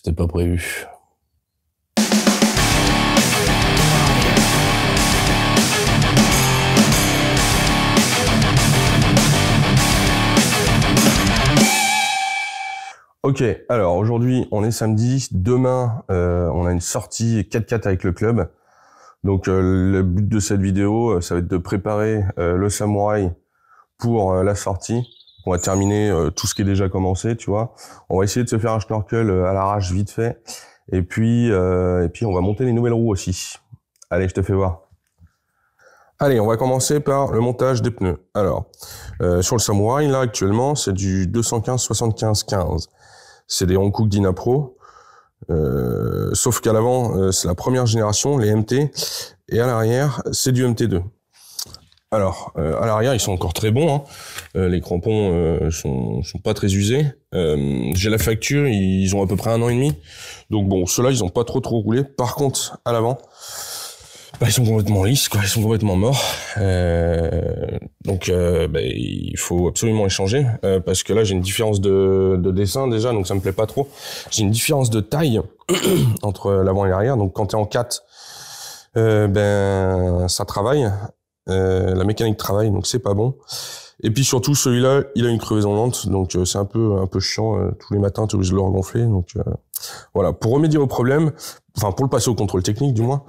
C'était pas prévu. Ok, alors aujourd'hui on est samedi, demain on a une sortie 4x4 avec le club. Donc le but de cette vidéo, ça va être de préparer le Samouraï pour la sortie. On va terminer tout ce qui est déjà commencé, tu vois. On va essayer de se faire un snorkel à l'arrache vite fait. Et puis on va monter les nouvelles roues aussi. Allez, je te fais voir. Allez, on va commencer par le montage des pneus. Alors, sur le Samouraï, là actuellement, c'est du 215-75-15. C'est des Hankook Dynapro, sauf qu'à l'avant, c'est la première génération, les MT, et à l'arrière, c'est du MT2. Alors, à l'arrière, ils sont encore très bons, hein. Les crampons sont pas très usés. J'ai la facture, ils ont à peu près 1 an et demi. Donc bon, ceux-là, ils ont pas trop roulé. Par contre, à l'avant, ils sont complètement lisses, quoi. Ils sont complètement morts. Donc, il faut absolument les changer parce que là, j'ai une différence de dessin déjà, donc ça me plaît pas trop. J'ai une différence de taille entre l'avant et l'arrière. Donc, quand t'es en 4, ça travaille. La mécanique travaille, donc c'est pas bon. Et puis surtout, celui-là, il a une crevaison lente, donc c'est un peu chiant. Tous les matins, t'es obligé de le regonfler. Donc voilà. Pour remédier au problème, enfin pour le passer au contrôle technique du moins.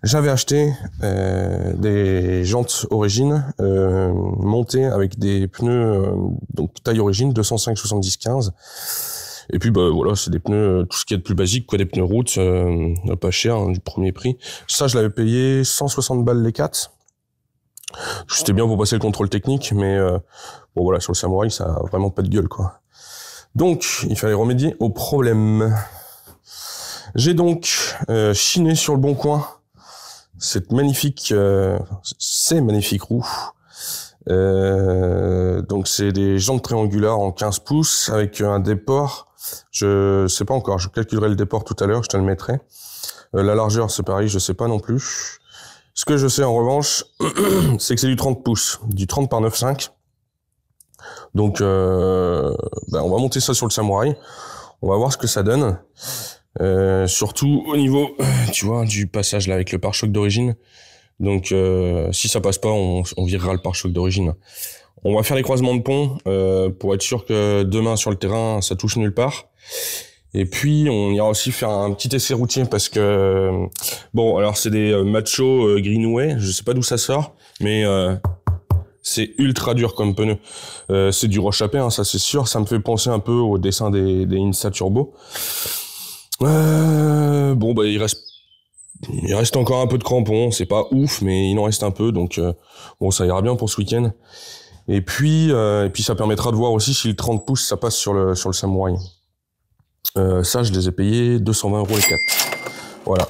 J'avais acheté des jantes Origine montées avec des pneus donc taille Origine 205-70-15. Et puis voilà, c'est des pneus tout ce qui est de plus basique, quoi, des pneus route, pas cher, hein, du premier prix. Ça, je l'avais payé 160 balles les 4. C'était bien pour passer le contrôle technique, mais bon voilà, sur le Samouraï, ça a vraiment pas de gueule, quoi. Donc, il fallait remédier au problème. J'ai donc chiné sur le bon coin cette magnifique, ces magnifiques roues. Donc c'est des jantes triangulaires en 15 pouces avec un déport. Je sais pas encore, je calculerai le déport tout à l'heure, je te le mettrai. La largeur c'est pareil, je sais pas non plus. Ce que je sais en revanche, c'est que c'est du 30 pouces, du 30 par 9,5. Donc on va monter ça sur le Samouraï. On va voir ce que ça donne. Surtout au niveau, tu vois, du passage là avec le pare-choc d'origine. Donc si ça passe pas, on virera le pare-choc d'origine. On va faire les croisements de pont pour être sûr que demain sur le terrain ça touche nulle part. Et puis on ira aussi faire un petit essai routier parce que bon, alors c'est des Macho Greenway, je sais pas d'où ça sort, mais c'est ultra dur comme pneu. C'est du Rochapé, hein, ça c'est sûr. Ça me fait penser un peu au dessin des Insta Turbo. Il reste encore un peu de crampons, c'est pas ouf, mais il en reste un peu, donc bon, ça ira bien pour ce week-end. Et puis ça permettra de voir aussi si le 30 pouces ça passe sur le Samouraï. Ça, je les ai payés 220 € les 4. Voilà.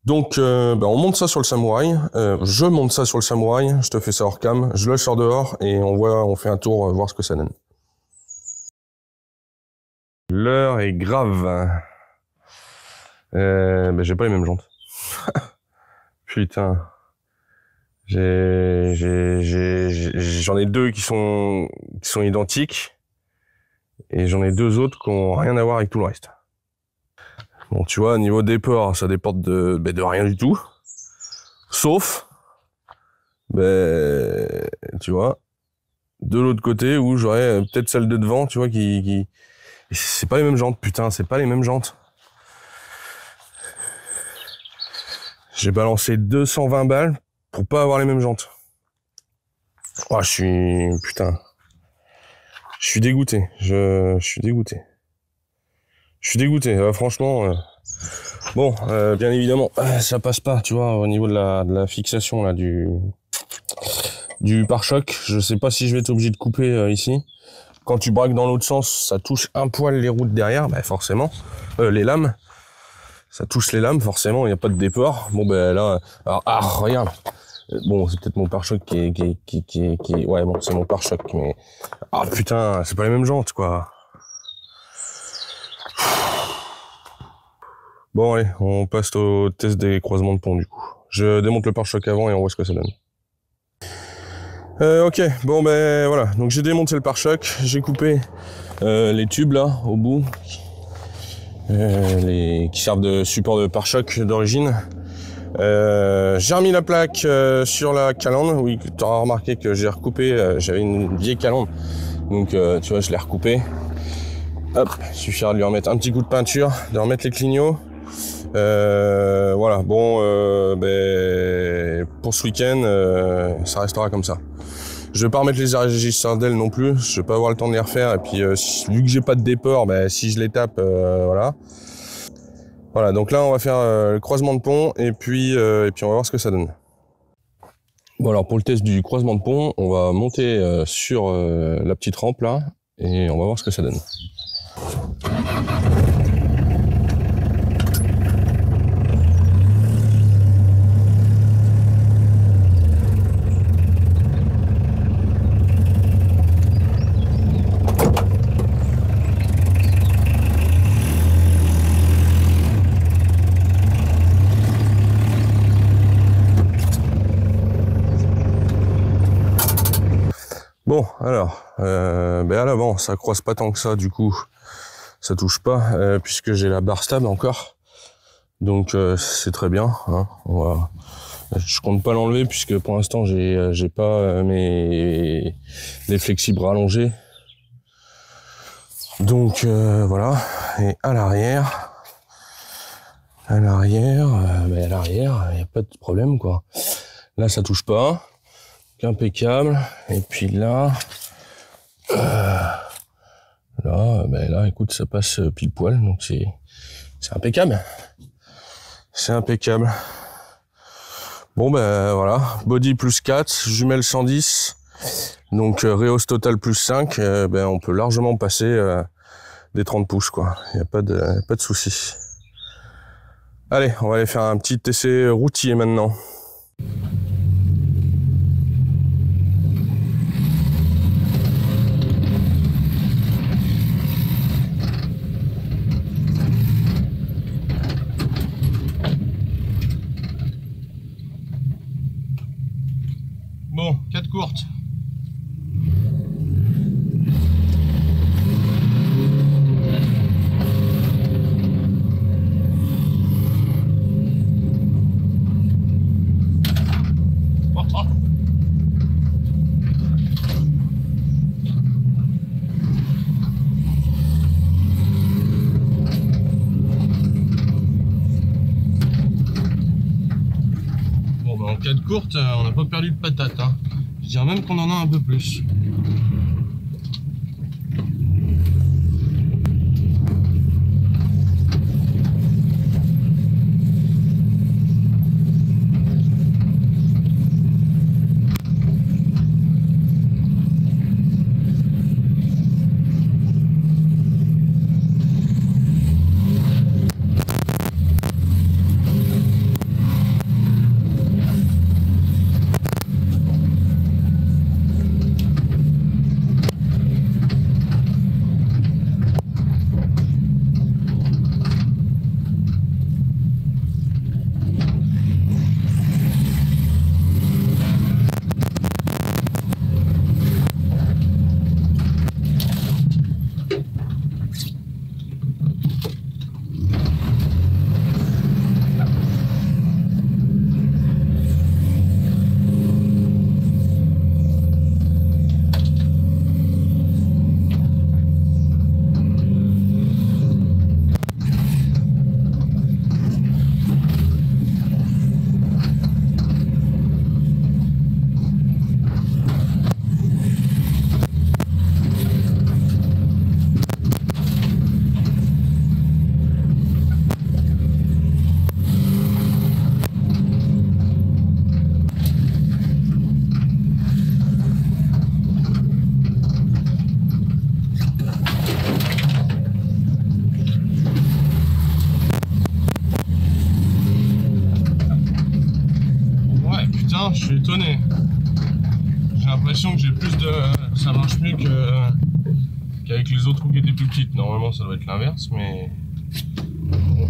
Donc, on monte ça sur le Samouraï. Je monte ça sur le Samouraï. Je te fais ça hors cam. Je le sors dehors et on fait un tour, voir ce que ça donne. L'heure est grave. J'ai pas les mêmes jantes. Putain. J'en ai deux qui sont identiques. Et j'en ai deux autres qui ont rien à voir avec tout le reste. Bon, tu vois, niveau déport, ça déporte de rien du tout. Sauf, tu vois, de l'autre côté où j'aurais peut-être celle de devant, tu vois, qui... C'est pas les mêmes jantes, putain, c'est pas les mêmes jantes. J'ai balancé 220 balles pour pas avoir les mêmes jantes. Oh, putain. Je suis dégoûté. Je suis dégoûté. Franchement. Bon, bien évidemment, ça passe pas, tu vois, au niveau de la fixation là du pare-choc. Je sais pas si je vais être obligé de couper ici. Quand tu braques dans l'autre sens, ça touche un poil les roues de derrière, forcément. Les lames. Ça touche les lames, forcément, il n'y a pas de déport. Bon, là, alors, regarde. Bon, c'est peut-être mon pare-choc qui est... Ouais, bon, c'est mon pare-choc, mais... Ah, putain, c'est pas les mêmes jantes, quoi. Bon, allez, on passe au test des croisements de pont, du coup. Je démonte le pare-choc avant et on voit ce que ça donne. Ok, bon, voilà. Donc, j'ai démonté le pare-choc. J'ai coupé les tubes, là, au bout, qui servent de support de pare-choc d'origine. J'ai remis la plaque sur la calandre. Oui, tu auras remarqué que j'ai recoupé, j'avais une vieille calandre, donc tu vois, je l'ai recoupé. Hop, il suffira de lui remettre un petit coup de peinture, de remettre les clignots. Voilà, bon, pour ce week-end, ça restera comme ça. Je vais pas remettre les régisseurs d'ailes non plus, je vais pas avoir le temps de les refaire. Et puis, vu que j'ai pas de déport, si je les tape, voilà. Voilà, donc là, on va faire le croisement de pont et puis on va voir ce que ça donne. Bon, alors pour le test du croisement de pont, on va monter sur la petite rampe là et on va voir ce que ça donne. Bon, alors, à l'avant, ça croise pas tant que ça, du coup, ça touche pas, puisque j'ai la barre stable encore. Donc, c'est très bien. Hein, voilà. Je compte pas l'enlever, puisque pour l'instant, j'ai pas les flexibles rallongés. Donc, voilà. Et à l'arrière, il n'y a pas de problème, quoi. Là, ça touche pas. Impeccable. Et puis là, là, écoute, ça passe pile poil, donc c'est impeccable. C'est impeccable. Bon, voilà, body plus 4, jumelle 110, donc réhausse totale plus 5, on peut largement passer des 30 pouces, quoi. Il n'y a pas de souci. Allez, on va aller faire un petit essai routier maintenant. Bon, 4 courtes. En 4 courtes, on n'a pas perdu de patate, hein. Je dirais même qu'on en a un peu plus. Je suis étonné. J'ai l'impression que j'ai plus de... ça marche mieux qu'avec les autres roues qui étaient plus petites. Normalement ça doit être l'inverse, mais... Bon.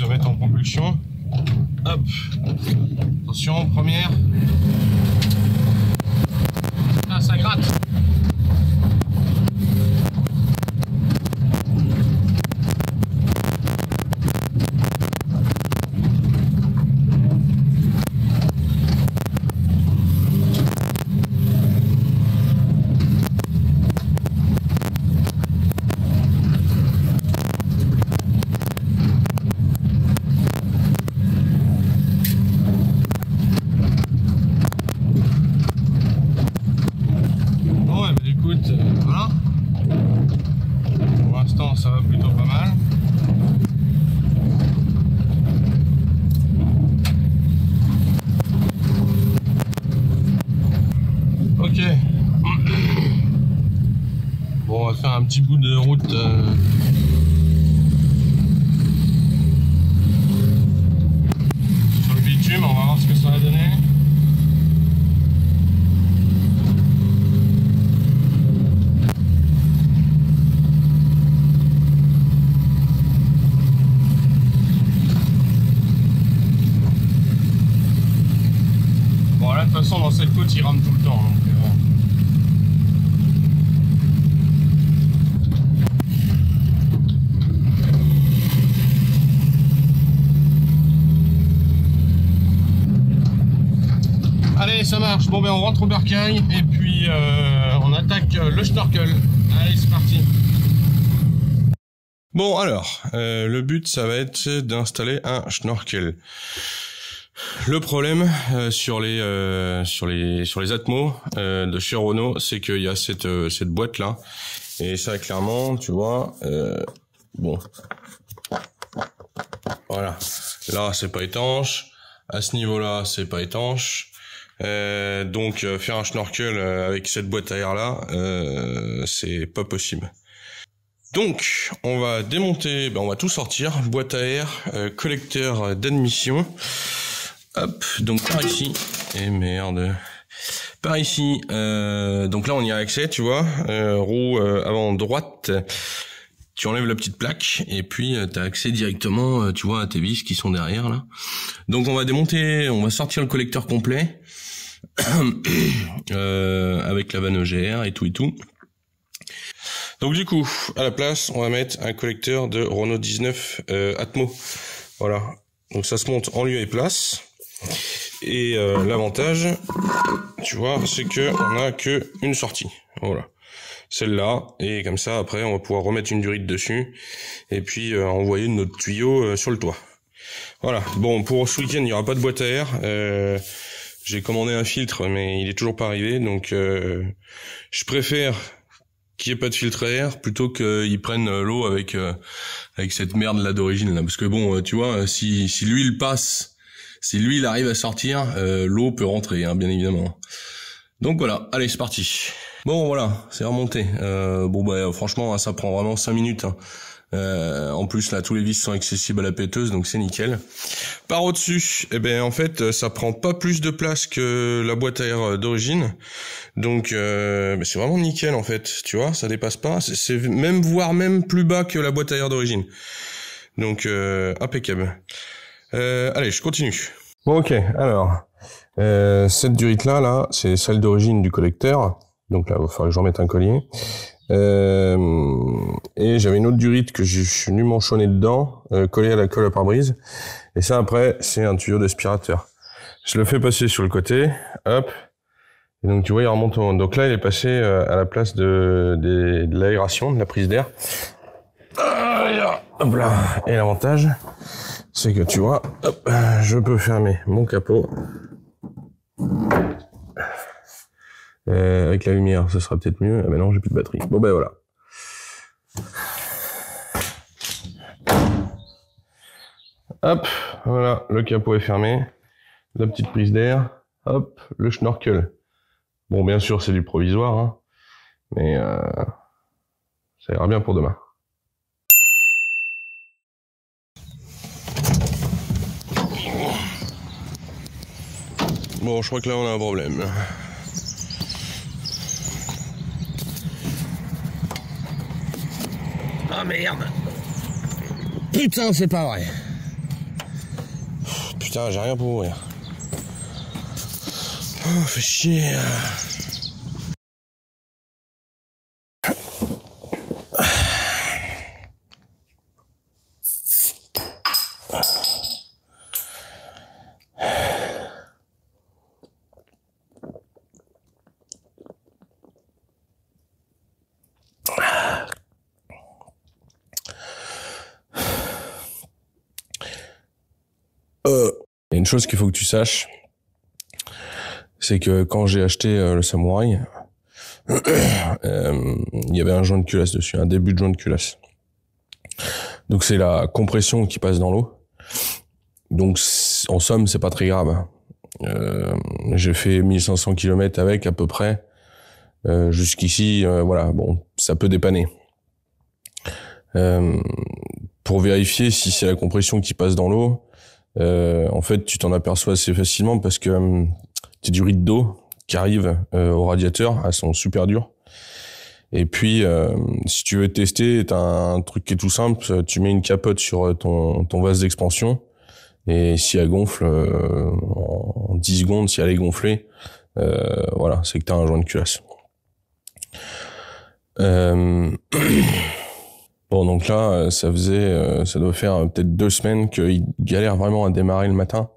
se mettre en propulsion. Hop, attention, première. Ah, ça gratte. Voilà. Pour l'instant, ça va plutôt pas mal. Ok. Bon, on va faire un petit bout de route. Sur le bitume, on va voir ce que ça va donner. De toute façon, dans cette côte, il rame tout le temps. Donc, allez, ça marche. Bon, ben on rentre au bercail et puis on attaque le schnorkel. Allez, c'est parti. Bon, alors, le but, ça va être d'installer un schnorkel. Le problème sur les Atmos de chez Renault, c'est qu'il y a cette boîte là, et ça clairement, tu vois, bon, voilà, là c'est pas étanche, à ce niveau-là c'est pas étanche, donc faire un schnorkel avec cette boîte à air là, c'est pas possible. Donc on va démonter, on va tout sortir, boîte à air, collecteur d'admission. Hop, donc par ici, et merde, par ici, donc là on y a accès, tu vois, roue avant droite, tu enlèves la petite plaque, et puis tu as accès directement, tu vois, à tes vis qui sont derrière, là. Donc on va démonter, on va sortir le collecteur complet, avec la vanne EGR et tout. Donc du coup, à la place, on va mettre un collecteur de Renault 19 Atmo, voilà, donc ça se monte en lieu et place. Et l'avantage, tu vois, c'est que on a que une sortie. Voilà, celle-là, et comme ça après on va pouvoir remettre une durite dessus et puis envoyer notre tuyau sur le toit. Voilà. Bon, pour ce week-end il n'y aura pas de boîte à air. J'ai commandé un filtre mais il est toujours pas arrivé, donc je préfère qu'il n'y ait pas de filtre à air plutôt qu'ils prennent l'eau avec cette merde là d'origine là, parce que bon, tu vois, si l'huile passe. Si lui il arrive à sortir, l'eau peut rentrer, hein, bien évidemment. Donc voilà, allez c'est parti. Bon voilà, c'est remonté. Bon bah franchement ça prend vraiment 5 minutes. Hein. En plus là tous les vis sont accessibles à la péteuse, donc c'est nickel. Par au-dessus, eh ben en fait ça prend pas plus de place que la boîte à air d'origine. Donc c'est vraiment nickel en fait, tu vois, ça dépasse pas. C'est même voire même plus bas que la boîte à air d'origine. Donc impeccable. Allez, je continue. Bon, ok, alors, cette durite-là, c'est celle d'origine du collecteur. Donc là, il va falloir que j'en mette un collier. Et j'avais une autre durite que je suis venu m'enchaîner dedans, collée à la colle à pare-brise. Et ça, après, c'est un tuyau d'aspirateur. Je le fais passer sur le côté, hop. Et donc, tu vois, il remonte au... Donc là, il est passé à la place de l'aération, de la prise d'air. Hop là. Et l'avantage, c'est que tu vois, hop, je peux fermer mon capot. Avec la lumière, ce sera peut-être mieux. Ah ben non, j'ai plus de batterie. Bon ben voilà. Hop, voilà, le capot est fermé. La petite prise d'air. Hop, le schnorkel. Bon, bien sûr, c'est du provisoire, hein, mais ça ira bien pour demain. Bon, je crois que là, on a un problème. Ah merde! Putain, c'est pas vrai! putain, j'ai rien pour ouvrir. Oh, fait chier. Il y a une chose qu'il faut que tu saches, c'est que quand j'ai acheté le Samouraï, il y avait un joint de culasse dessus, un début de joint de culasse. Donc c'est la compression qui passe dans l'eau. Donc en somme, c'est pas très grave. J'ai fait 1500 km avec à peu près. Jusqu'ici, voilà, bon, ça peut dépanner. Pour vérifier si c'est la compression qui passe dans l'eau, en fait, tu t'en aperçois assez facilement parce que c'est du riz d'eau qui arrive au radiateur, elles sont super dures. Et puis, si tu veux tester, t'as un truc qui est tout simple, tu mets une capote sur ton vase d'expansion, et si elle gonfle en 10 secondes, si elle est gonflée, voilà, c'est que t'as un joint de culasse. Bon, donc là, ça doit faire peut-être 2 semaines qu'il galère vraiment à démarrer le matin.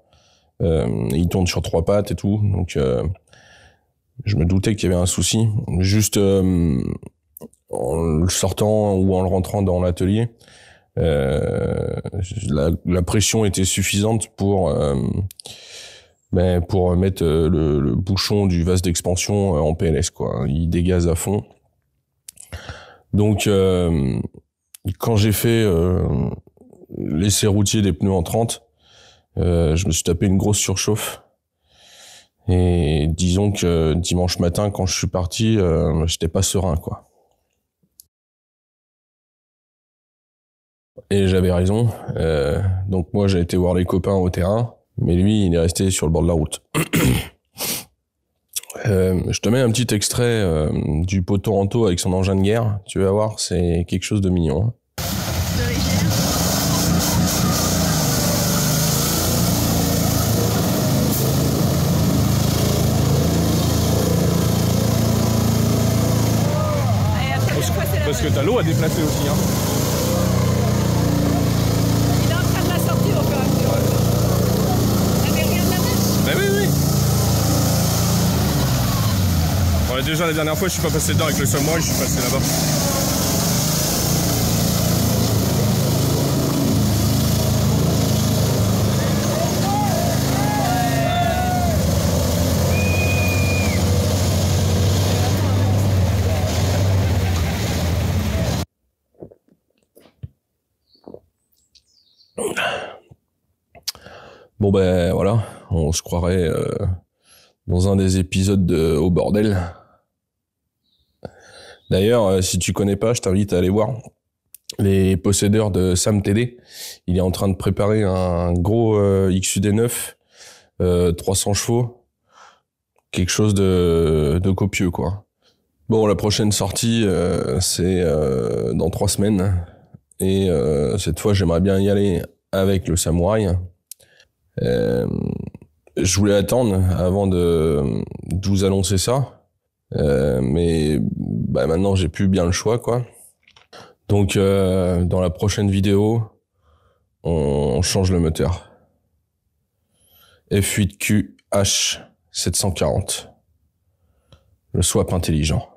Il tourne sur 3 pattes et tout, donc je me doutais qu'il y avait un souci. Juste en le sortant ou en le rentrant dans l'atelier, la pression était suffisante pour mettre le bouchon du vase d'expansion en PLS, quoi. Il dégaze à fond. Donc quand j'ai fait l'essai routier des pneus en 30, je me suis tapé une grosse surchauffe. Et disons que dimanche matin, quand je suis parti, j'étais pas serein, quoi. Et j'avais raison. Donc moi, j'ai été voir les copains au terrain, mais lui, il est resté sur le bord de la route. Je te mets un petit extrait du Potoranto avec son engin de guerre. Tu vas voir, c'est quelque chose de mignon. Hein. Parce que t'as l'eau à déplacer aussi. Hein. Il est en train de la sortir au fur et à mesure. Ouais. T'avais rien de la neige? Ben oui, oui. Bon, déjà la dernière fois, je suis pas passé dedans avec le Samouraï, je suis passé là-bas. Bon ben voilà, on se croirait dans un des épisodes de Au bordel. D'ailleurs, si tu connais pas, je t'invite à aller voir les possédeurs de Sam TD. Il est en train de préparer un gros XUD9 300 chevaux, quelque chose de copieux, quoi. Bon, la prochaine sortie, c'est dans 3 semaines. Et cette fois, j'aimerais bien y aller avec le Samouraï. Je voulais attendre avant de vous annoncer ça. Mais bah, maintenant, j'ai plus bien le choix, quoi. Donc, dans la prochaine vidéo, on change le moteur. F8Q H740. Le swap intelligent.